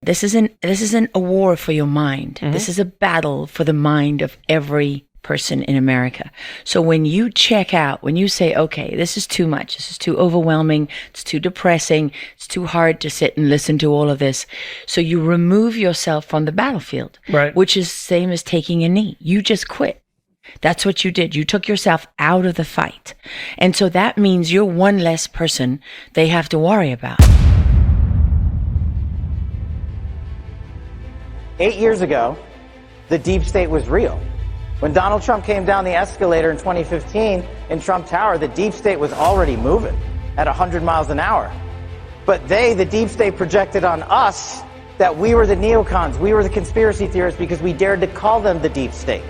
This isn't a war for your mind. Mm-hmm. This is a battle for the mind of every person in America. So when you check out, when you say, okay, this is too much, this is too overwhelming, it's too depressing, it's too hard to sit and listen to all of this. So you remove yourself from the battlefield, Right. which is same as taking a knee. You just quit. That's what you did. You took yourself out of the fight. And so that means you're one less person they have to worry about. 8 years ago, the deep state was real. When Donald Trump came down the escalator in 2015 in Trump Tower, the deep state was already moving at 100 miles an hour. But the deep state, projected on us that we were the neocons, we were the conspiracy theorists because we dared to call them the deep state.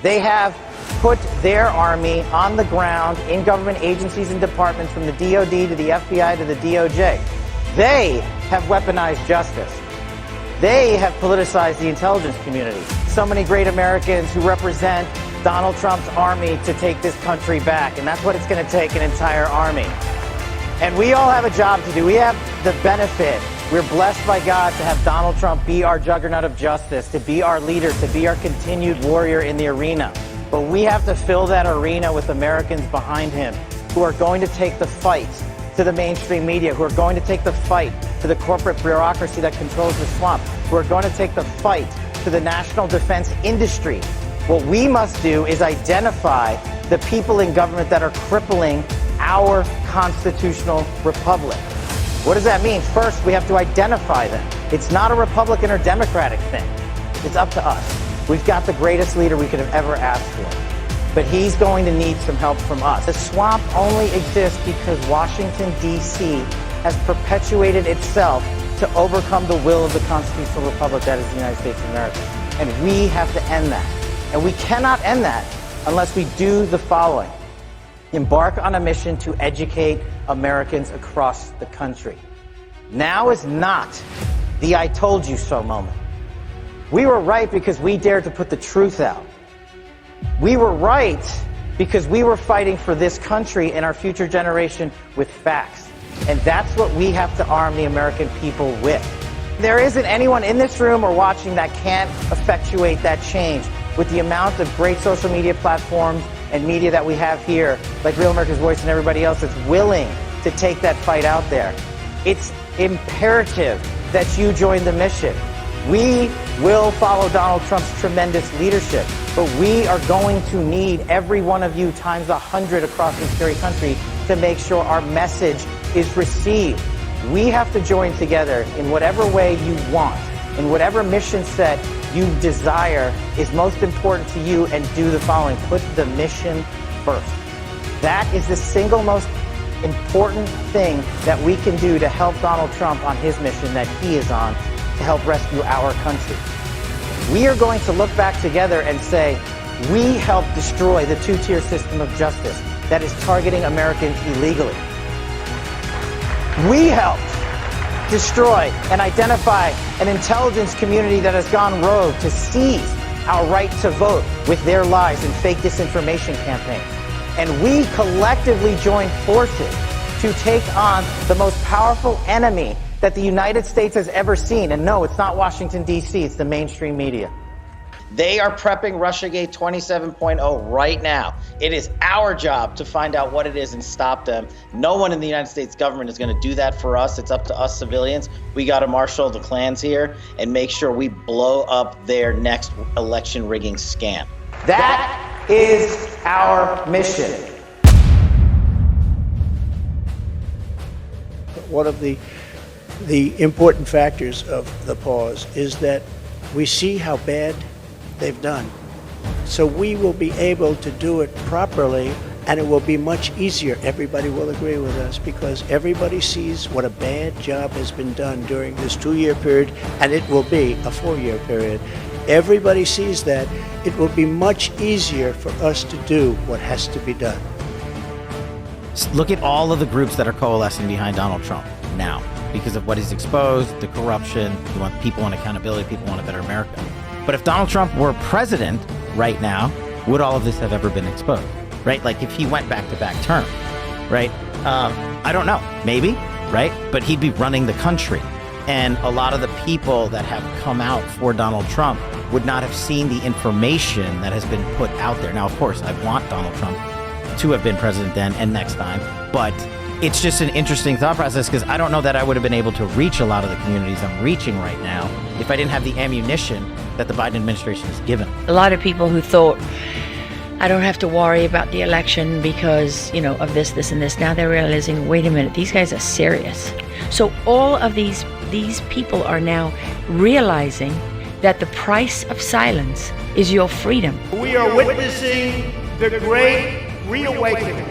They have put their army on the ground in government agencies and departments, from the DOD to the FBI to the DOJ. They have weaponized justice. They have politicized the intelligence community. So many great Americans who represent Donald Trump's army to take this country back, and that's what it's going to take, an entire army. And we all have a job to do. We have the benefit. We're blessed by God to have Donald Trump be our juggernaut of justice, to be our leader, to be our continued warrior in the arena. But we have to fill that arena with Americans behind him who are going to take the fight to the mainstream media, who are going to take the fight to the corporate bureaucracy that controls the swamp, who are going to take the fight to the national defense industry. What we must do is identify the people in government that are crippling our constitutional republic. What does that mean? First, we have to identify them. It's not a Republican or Democratic thing. It's up to us. We've got the greatest leader we could have ever asked for. But he's going to need some help from us. The swamp only exists because Washington, D.C. has perpetuated itself to overcome the will of the constitutional republic that is the United States of America. And we have to end that. And we cannot end that unless we do the following. Embark on a mission to educate Americans across the country. Now is not the I told you so moment. We were right because we dared to put the truth out. We were right because we were fighting for this country and our future generation with facts. And that's what we have to arm the American people with. There isn't anyone in this room or watching that can't effectuate that change with the amount of great social media platforms and media that we have here, like Real America's Voice and everybody else that's willing to take that fight out there. It's imperative that you join the mission. We will follow Donald Trump's tremendous leadership, but we are going to need every one of you times 100 across this very country to make sure our message is received. We have to join together in whatever way you want, in whatever mission set you desire is most important to you, and do the following. Put the mission first. That is the single most important thing that we can do to help Donald Trump on his mission that he is on to help rescue our country. We are going to look back together and say, we helped destroy the two-tier system of justice that is targeting Americans illegally. We helped destroy and identify an intelligence community that has gone rogue to seize our right to vote with their lies and fake disinformation campaigns. And we collectively joined forces to take on the most powerful enemy that the United States has ever seen. And no, it's not Washington, D.C., it's the mainstream media. They are prepping Russiagate 27.0 right now. It is our job to find out what it is and stop them. No one in the United States government is going to do that for us. It's up to us civilians. We got to marshal the clans here and make sure we blow up their next election rigging scam. That is our mission. One of the important factors of the pause is that we see how bad they've done. So we will be able to do it properly, and it will be much easier. Everybody will agree with us because everybody sees what a bad job has been done during this 2-year period, and it will be a 4-year period. Everybody sees that. It will be much easier for us to do what has to be done. Look at all of the groups that are coalescing behind Donald Trump now because of what he's exposed, the corruption. People want accountability, people want a better America. But if Donald Trump were president right now, would all of this have ever been exposed, right? Like if he went back-to-back term, right? I don't know, maybe, right? But he'd be running the country. And a lot of the people that have come out for Donald Trump would not have seen the information that has been put out there. Now, of course, I want Donald Trump to have been president then and next time, but it's just an interesting thought process because I don't know that I would have been able to reach a lot of the communities I'm reaching right now if I didn't have the ammunition that the Biden administration has given. A lot of people who thought, I don't have to worry about the election because, of this, and this. Now they're realizing, wait a minute, these guys are serious. So all of these people are now realizing that the price of silence is your freedom. We are witnessing the great reawakening.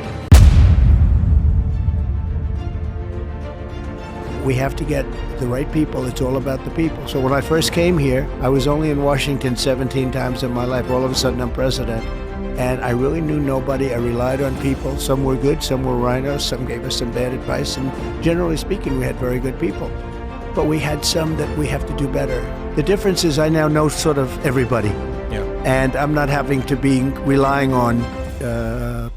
We have to get the right people. It's all about the people. So when I first came here, I was only in Washington 17 times in my life. All of a sudden, I'm president. And I really knew nobody. I relied on people. Some were good, some were rhinos, some gave us some bad advice. And generally speaking, we had very good people. But we had some that we have to do better. The difference is I now know sort of everybody. Yeah. And I'm not having to be relying on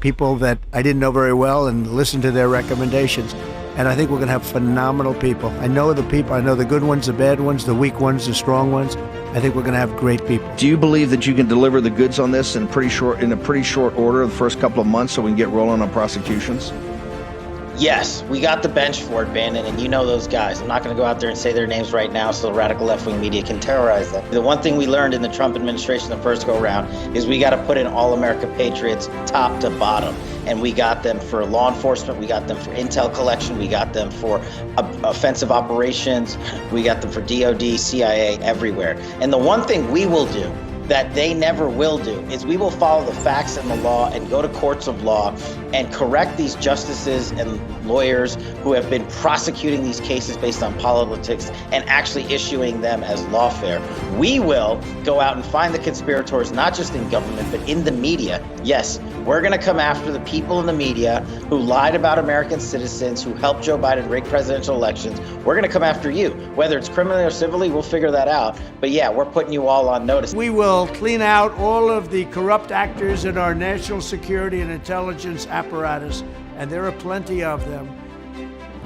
people that I didn't know very well and listen to their recommendations. And I think we're going to have phenomenal people. I know the people. I know the good ones, the bad ones, the weak ones, the strong ones. I think we're going to have great people. Do you believe that you can deliver the goods on this in a pretty short order the first couple of months so we can get rolling on prosecutions? Yes, we got the bench for it, Bannon, and you know those guys. I'm not going to go out there and say their names right now so the radical left-wing media can terrorize them. The one thing we learned in the Trump administration the first go-around is we got to put in all-America patriots top to bottom. And we got them for law enforcement, we got them for intel collection, we got them for offensive operations, we got them for DOD, CIA, everywhere. And the one thing we will do that they never will do is we will follow the facts and the law and go to courts of law and correct these justices and lawyers who have been prosecuting these cases based on politics and actually issuing them as lawfare. We will go out and find the conspirators, not just in government, but in the media. Yes, we're going to come after the people in the media who lied about American citizens, who helped Joe Biden rig presidential elections. We're going to come after you. Whether it's criminally or civilly, we'll figure that out. But yeah, we're putting you all on notice. We will clean out all of the corrupt actors in our national security and intelligence apparatus, and there are plenty of them.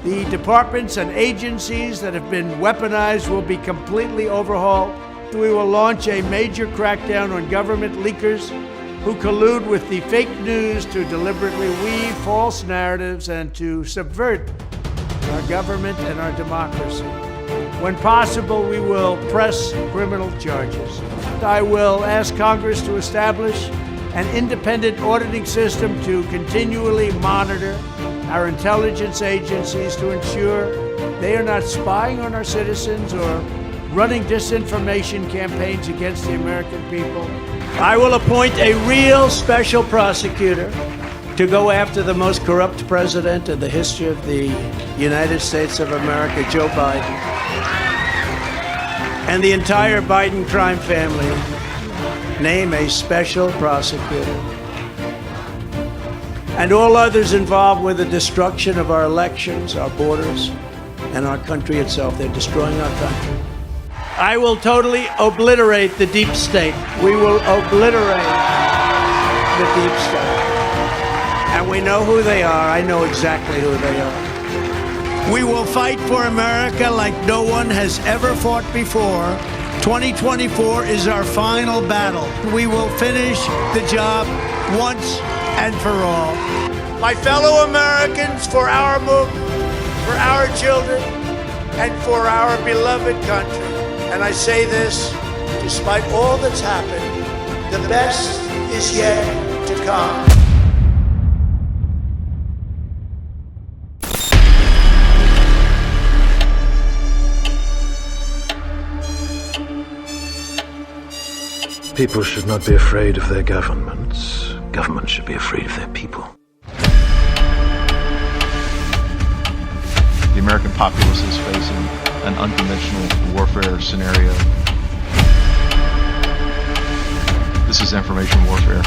The departments and agencies that have been weaponized will be completely overhauled. We will launch a major crackdown on government leakers who collude with the fake news to deliberately weave false narratives and to subvert our government and our democracy. When possible, we will press criminal charges. I will ask Congress to establish an independent auditing system to continually monitor our intelligence agencies to ensure they are not spying on our citizens or running disinformation campaigns against the American people. I will appoint a real special prosecutor to go after the most corrupt president in the history of the United States of America, Joe Biden, and the entire Biden crime family. Name a special prosecutor. And all others involved with the destruction of our elections, our borders, and our country itself. They're destroying our country. I will totally obliterate the deep state. We will obliterate the deep state. And we know who they are. I know exactly who they are. We will fight for America like no one has ever fought before. 2024 is our final battle. We will finish the job once and for all. My fellow Americans, for our movement, for our children, and for our beloved country. And I say this, despite all that's happened, the best is yet to come. People should not be afraid of their governments. Governments should be afraid of their people. The American populace is facing an unconventional warfare scenario. This is information warfare.